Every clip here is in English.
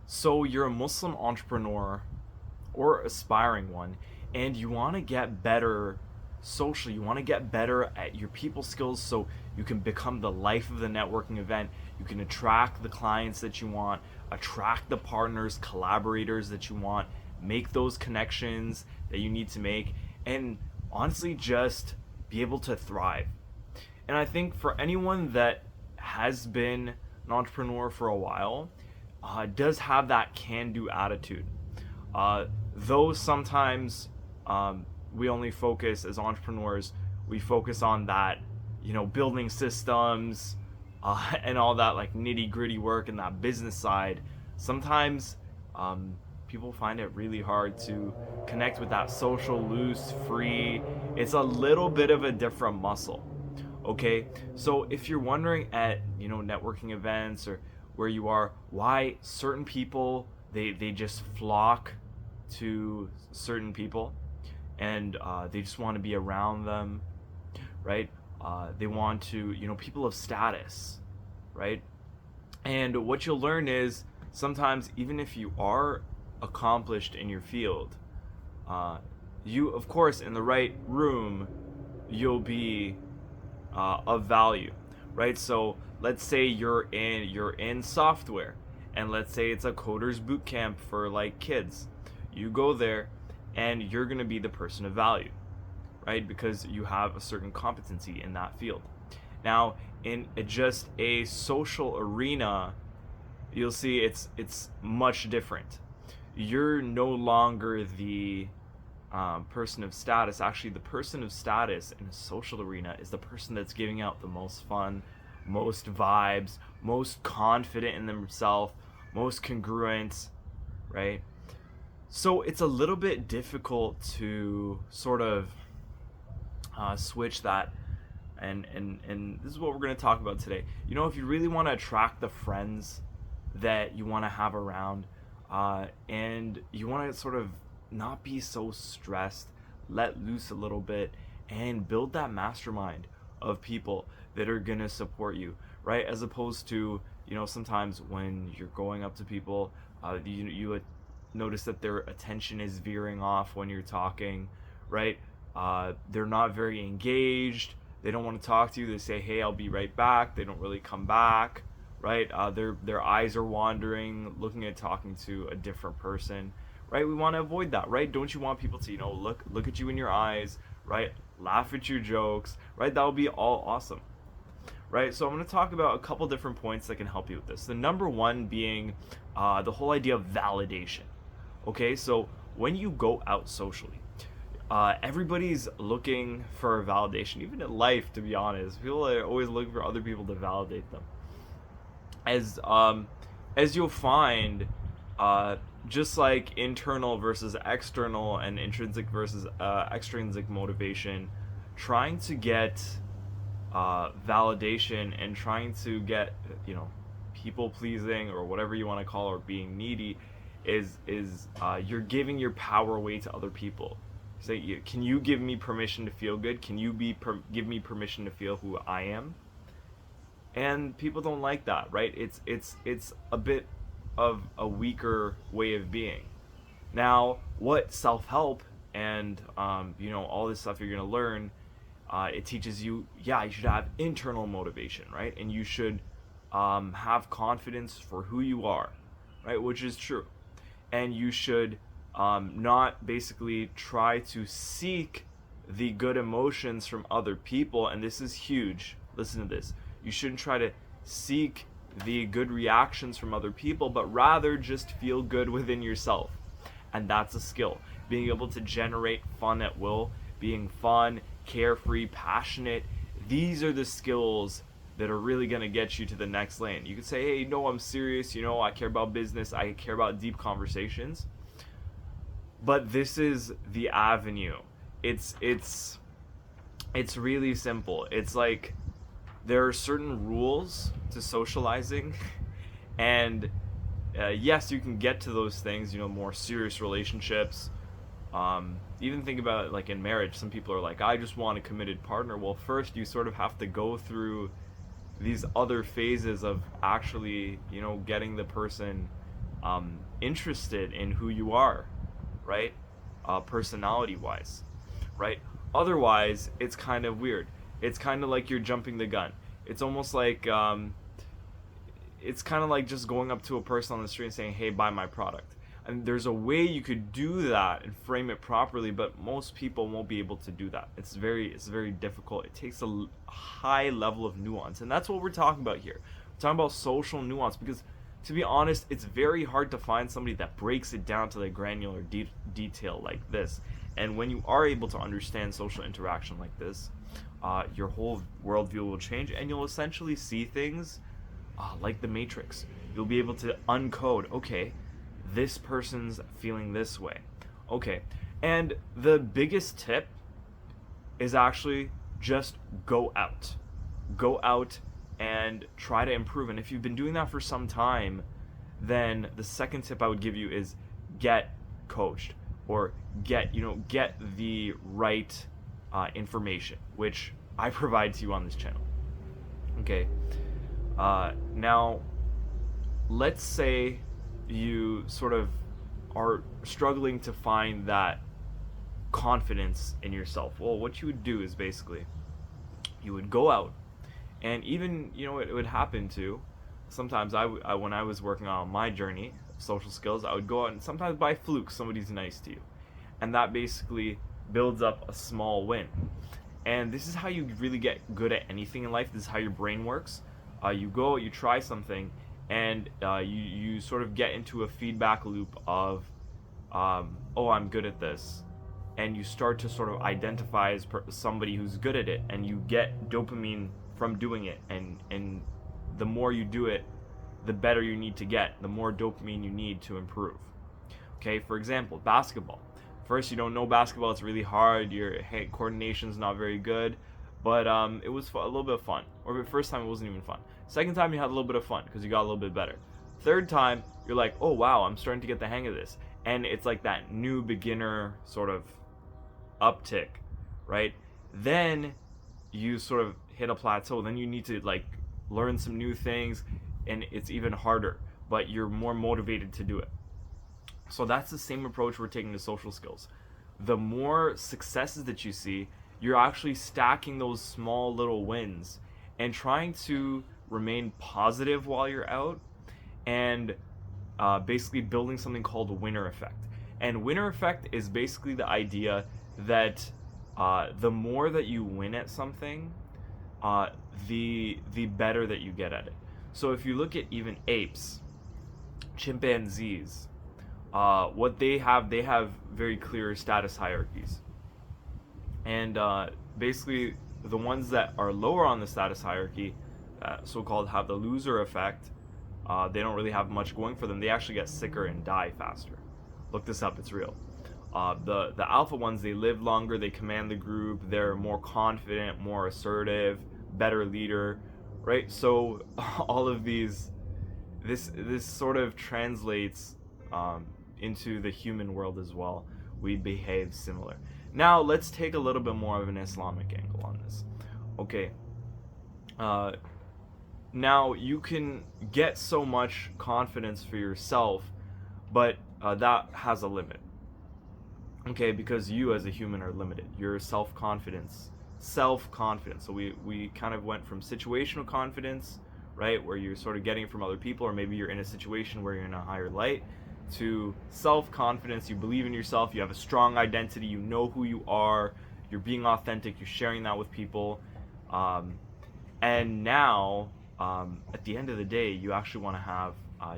So you're a Muslim entrepreneur or aspiring one, and you want to get better socially. You want to get better at your people skills so you can become the life of the networking event. You can attract the clients that you want, attract the partners, collaborators that you want, make those connections that you need to make, and honestly, just be able to thrive. And I think for anyone that has been an entrepreneur for a while, does have that can do attitude. Uh, though sometimes we only focus as entrepreneurs, we focus on that, building systems and all that like nitty gritty work and that business side. Sometimes um, people find it really hard to connect with that social, loose, free. It's a little bit of a different muscle. Okay, so if you're wondering at networking events or where you are, why certain people they just flock to certain people, and they just want to be around them, right? They want to, people of status, right? And what you'll learn is sometimes even if you are accomplished in your field, uh, you of course in the right room you'll be of value, right? So let's say you're in software, and let's say it's a coders boot camp for like kids. You go there, and you're gonna be the person of value, right? Because you have a certain competency in that field. Now, in just a social arena, you'll see it's much different. You're no longer the person of status. Actually, the person of status in a social arena is the person that's giving out the most fun, most vibes, most confident in themselves, most congruent, right? So it's a little bit difficult to sort of switch that, and this is what we're going to talk about today. If you really want to attract the friends that you want to have around, and you want to sort of not be so stressed, let loose a little bit, and build that mastermind of people that are gonna support you, right? As opposed to, sometimes when you're going up to people, you notice that their attention is veering off when you're talking, right? They're not very engaged. They don't want to talk to you. They say, "Hey, I'll be right back." They don't really come back, right? Their eyes are wandering, looking at talking to a different person, right? We want to avoid that, right? Don't you want people to, look at you in your eyes, right? Laugh at your jokes, right? That would be all awesome, right? So I'm going to talk about a couple different points that can help you with this. The number one being the whole idea of validation. Okay, so when you go out socially, everybody's looking for validation, even in life, to be honest. People are always looking for other people to validate them. As you'll find, uh, just like internal versus external and intrinsic versus extrinsic motivation, trying to get validation and trying to get people pleasing or whatever you want to call it, or being needy, is you're giving your power away to other people. Say, can you give me permission to feel good? Can you give me permission to feel who I am? And people don't like that, right? It's a bit of a weaker way of being. Now, what self-help and all this stuff you're gonna learn, it teaches you, yeah, you should have internal motivation, right? And you should have confidence for who you are, right? Which is true. And you should not basically try to seek the good emotions from other people. And this is huge. Listen to this. You shouldn't try to seek the good reactions from other people, but rather just feel good within yourself. And that's a skill. Being able to generate fun at will, being fun, carefree, passionate. These are the skills that are really going to get you to the next lane. You could say, hey, no, I'm serious. I care about business. I care about deep conversations. But this is the avenue. It's really simple. It's like there are certain rules to socializing, and yes, you can get to those things, more serious relationships. Even think about it like in marriage. Some people are like, I just want a committed partner. Well, first you sort of have to go through these other phases of actually, getting the person interested in who you are, right? Personality wise, right? Otherwise, it's kind of weird. It's kind of like you're jumping the gun. It's almost like it's kind of like just going up to a person on the street and saying, "Hey, buy my product." And there's a way you could do that and frame it properly, but most people won't be able to do that. It's very difficult. It takes a high level of nuance, and that's what we're talking about here. We're talking about social nuance because, to be honest, it's very hard to find somebody that breaks it down to the granular detail like this. And when you are able to understand social interaction like this, your whole worldview will change, and you'll essentially see things like the Matrix. You'll be able to uncode, okay, this person's feeling this way. Okay. And the biggest tip is actually just go out. Go out and try to improve. And if you've been doing that for some time, then the second tip I would give you is get coached or get the right information, which I provide to you on this channel. Okay. Now, let's say you sort of are struggling to find that confidence in yourself. Well, what you would do is basically you would go out, and even it would happen to sometimes when I was working on my journey of social skills, I would go out and sometimes by fluke somebody's nice to you, and that basically builds up a small win. And this is how you really get good at anything in life. This is how your brain works. You go, you try something, and you sort of get into a feedback loop of, oh, I'm good at this. And you start to sort of identify as somebody who's good at it, and you get dopamine from doing it. And the more you do it, the better you need to get, the more dopamine you need to improve. Okay, for example, basketball. First, you don't know basketball, it's really hard, your hand coordination's not very good, but it was a little bit of fun. Or the first time it wasn't even fun. Second time you had a little bit of fun because you got a little bit better. Third time, you're like, oh wow, I'm starting to get the hang of this. And it's like that new beginner sort of uptick, right? Then you sort of hit a plateau. Then you need to like learn some new things, and it's even harder, but you're more motivated to do it. So that's the same approach we're taking to social skills. The more successes that you see, you're actually stacking those small little wins and trying to remain positive while you're out, and basically building something called a winner effect. And winner effect is basically the idea that the more that you win at something, the better that you get at it. So if you look at even apes, chimpanzees, what they have very clear status hierarchies. And basically, the ones that are lower on the status hierarchy, so-called have the loser effect, they don't really have much going for them. They actually get sicker and die faster. Look this up, it's real. The alpha ones, they live longer, they command the group, they're more confident, more assertive, better leader, right? So all of these, this sort of translates into the human world as well. We behave similar. Now let's take a little bit more of an Islamic angle on this. Okay. Now you can get so much confidence for yourself, but that has a limit. Okay, because you as a human are limited. Your self-confidence. So we kind of went from situational confidence, right, where you're sort of getting it from other people, or maybe you're in a situation where you're in a higher light, to self-confidence. You believe in yourself, you have a strong identity, you know who you are, you're being authentic, you're sharing that with people, and now at the end of the day, you actually want to have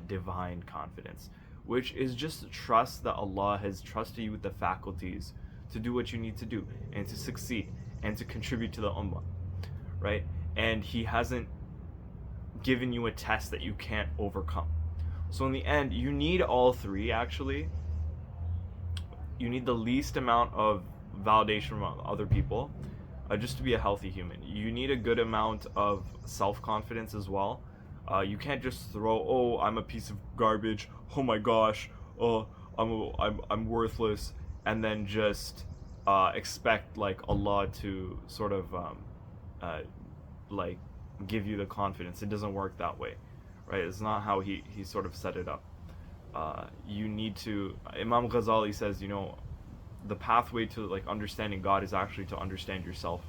divine confidence, which is just trust that Allah has trusted you with the faculties to do what you need to do and to succeed and to contribute to the ummah, right? And He hasn't given you a test that you can't overcome. So in the end, you need all three, actually. You need the least amount of validation from other people just to be a healthy human. You need a good amount of self-confidence as well. You can't just throw, oh, I'm a piece of garbage, oh my gosh, oh, I'm worthless, and then just expect like Allah to sort of like give you the confidence. It doesn't work that way, right? It's not how he sort of set it up. you need to. Imam Ghazali says, the pathway to like understanding God is actually to understand yourself,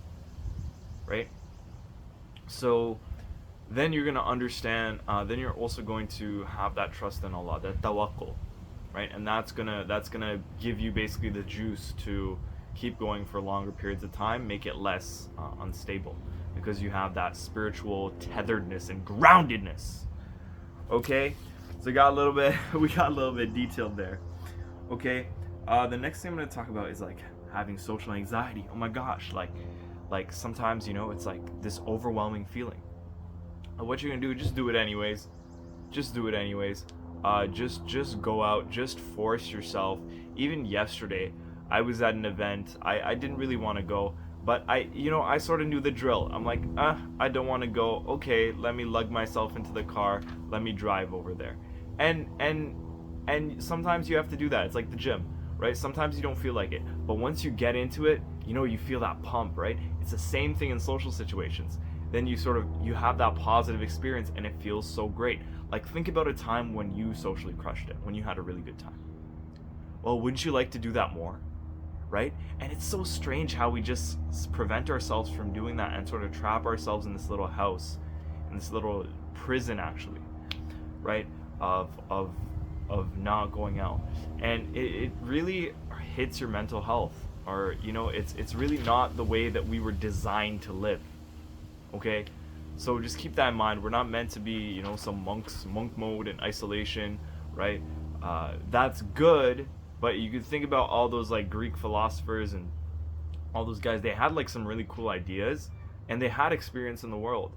right? So then you're gonna understand. Then you're also going to have that trust in Allah, that tawakkul, right? And that's gonna give you basically the juice to keep going for longer periods of time, make it less unstable, because you have that spiritual tetheredness and groundedness. Okay, so we got a little bit detailed there. Okay, the next thing I'm gonna talk about is like having social anxiety. Oh my gosh, like sometimes it's like this overwhelming feeling. What you're gonna do? Just do it anyways. Just do it anyways. Just go out. Just force yourself. Even yesterday, I was at an event. I didn't really want to go, but I sort of knew the drill. I'm like, I don't want to go. Okay, let me lug myself into the car. Let me drive over there. And sometimes you have to do that. It's like the gym, right? Sometimes you don't feel like it, but once you get into it, you feel that pump, right? It's the same thing in social situations. Then you have that positive experience and it feels so great. Like, think about a time when you socially crushed it, when you had a really good time. Well, wouldn't you like to do that more, right? And it's so strange how we just prevent ourselves from doing that and sort of trap ourselves in this little house, in this little prison actually, right? Of not going out. And it really hits your mental health, or it's really not the way that we were designed to live. Okay, so just keep that in mind. We're not meant to be some monk mode and isolation, right? That's good, but you could think about all those like Greek philosophers and all those guys. They had like some really cool ideas and they had experience in the world,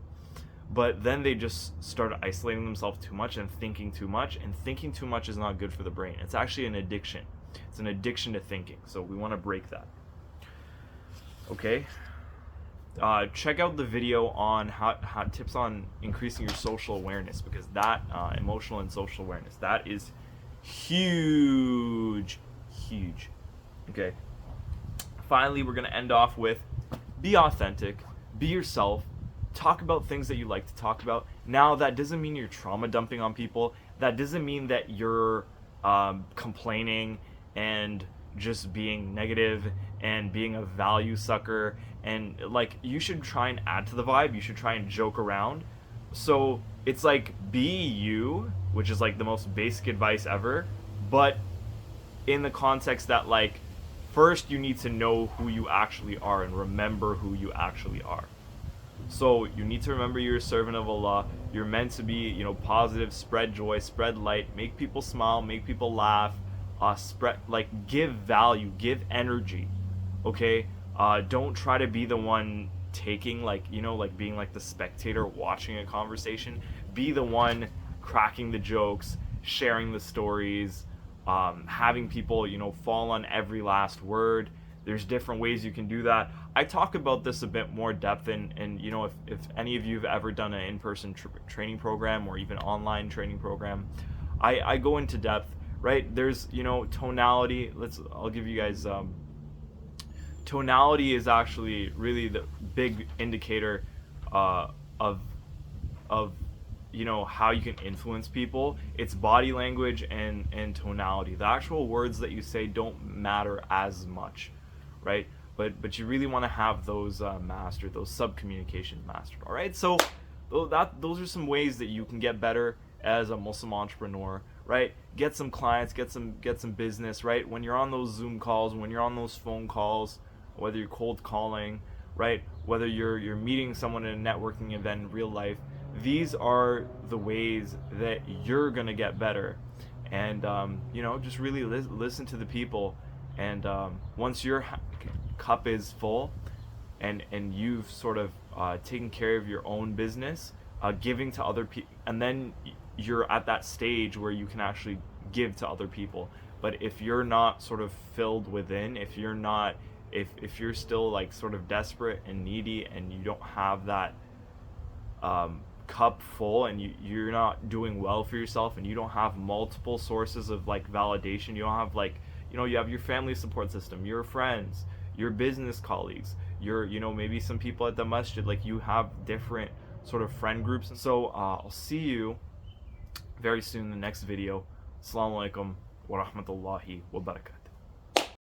but then they just started isolating themselves too much and thinking too much, and thinking too much is not good for the brain. It's actually an addiction. It's an addiction to thinking, so we want to break that. Okay, check out the video on how tips on increasing your social awareness, because that emotional and social awareness, that is huge. Okay, finally we're going to end off with be authentic, be yourself, talk about things that you like to talk about. Now, that doesn't mean you're trauma dumping on people. That doesn't mean that you're complaining and just being negative and being a value sucker. And like, you should try and add to the vibe. You should try and joke around. So it's like, be you, which is like the most basic advice ever, but in the context that, like, first you need to know who you actually are and remember who you actually are. So you need to remember you're a servant of Allah. You're meant to be, positive, spread joy, spread light, make people smile, make people laugh, give value, give energy. Okay? Don't try to be the one taking, like being like the spectator watching a conversation. Be the one cracking the jokes, sharing the stories, having people, fall on every last word. There's different ways you can do that. I talk about this a bit more depth, and if any of you have ever done an in-person training program or even online training program, I go into depth, right? There's, tonality. I'll give you guys, tonality is actually really the big indicator of how you can influence people. It's body language and tonality. The actual words that you say don't matter as much, right? But you really want to have those mastered, those sub communications mastered. All right, so those are some ways that you can get better as a Muslim entrepreneur, right? Get some clients, get some business, right? When you're on those Zoom calls, when you're on those phone calls, whether you're cold calling, right? Whether you're meeting someone at a networking event in real life, these are the ways that you're gonna get better. And just really listen to the people. And once your cup is full, and you've sort of taken care of your own business, giving to other people, and then you're at that stage where you can actually give to other people. But if you're not sort of filled within, if you're still like sort of desperate and needy, and you don't have that cup full, and you're not doing well for yourself, and you don't have multiple sources of like validation, you don't have like, you have your family support system, your friends, your business colleagues, your maybe some people at the masjid, like you have different sort of friend groups. And so I'll see you very soon in the next video. Assalamu alaikum wa rahmatullahi wa barakatuh.